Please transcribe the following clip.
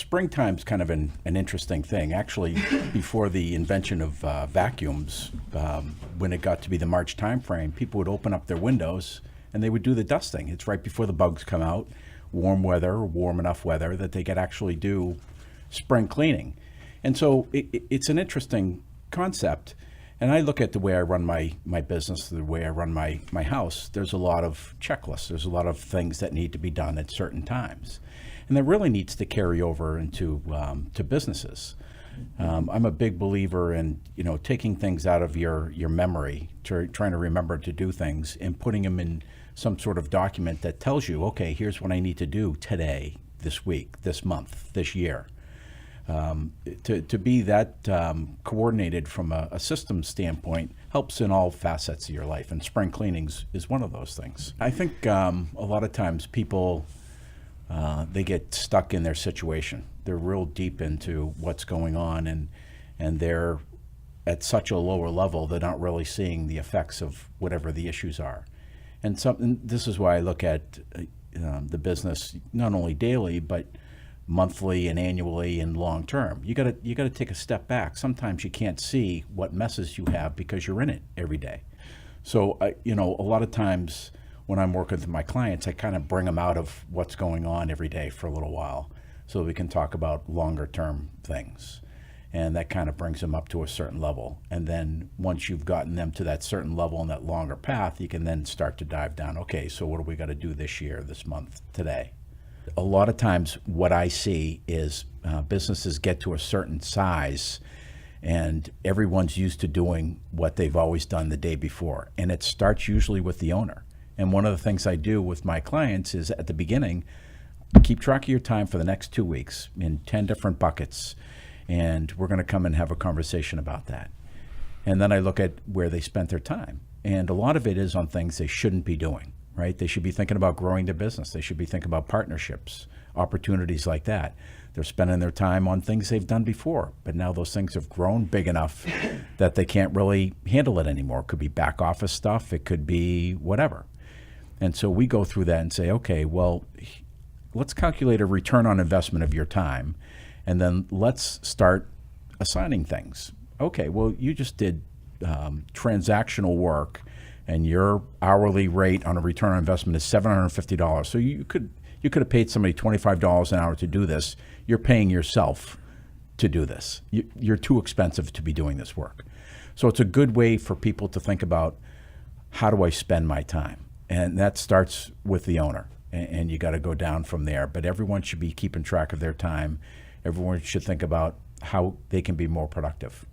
springtime's kind of an interesting thing. Actually, before the invention of vacuums, when it got to be the March timeframe, people would open up their windows and they would do the dusting. It's right before the bugs come out, warm weather, warm enough weather that they could actually do spring cleaning. And so it's an interesting concept. And I look at the way I run my business, the way I run my house. There's a lot of checklists. There's a lot of things that need to be done at certain times. And that really needs to carry over into to businesses. I'm a big believer in taking things out of your memory, trying to remember to do things, and putting them in some sort of document that tells you, okay, here's what I need to do today, this week, this month, this year. To be that coordinated from a systems standpoint helps in all facets of your life, and spring cleanings is one of those things. I think a lot of times people, they get stuck in their situation. They're real deep into what's going on, and they're at such a lower level, they're not really seeing the effects of whatever the issues are. And this is why I look at the business not only daily, but monthly and annually and long term. You gotta take a step back. Sometimes you can't see what messes you have because you're in it every day. So a lot of times when I'm working with my clients, I kind of bring them out of what's going on every day for a little while so we can talk about longer term things. And that kind of brings them up to a certain level. And then once you've gotten them to that certain level and that longer path, you can then start to dive down. Okay, so what do we got to do this year, this month, today? A lot of times what I see is businesses get to a certain size and everyone's used to doing what they've always done the day before. And it starts usually with the owner. And one of the things I do with my clients is at the beginning, keep track of your time for the next 2 weeks in 10 different buckets. And we're going to come and have a conversation about that. And then I look at where they spent their time. And a lot of it is on things they shouldn't be doing. Right? They should be thinking about growing their business. They should be thinking about partnerships, opportunities like that. They're spending their time on things they've done before, but now those things have grown big enough that they can't really handle it anymore. It could be back office stuff. It could be whatever. And so we go through that and say, okay, well, let's calculate a return on investment of your time, and then let's start assigning things. Okay, well, you just did transactional work, and your hourly rate on a return on investment is $750. So you could have paid somebody $25 an hour to do this. You're paying yourself to do this. You're too expensive to be doing this work. So it's a good way for people to think about, how do I spend my time? And that starts with the owner, and you got to go down from there. But everyone should be keeping track of their time. Everyone should think about how they can be more productive.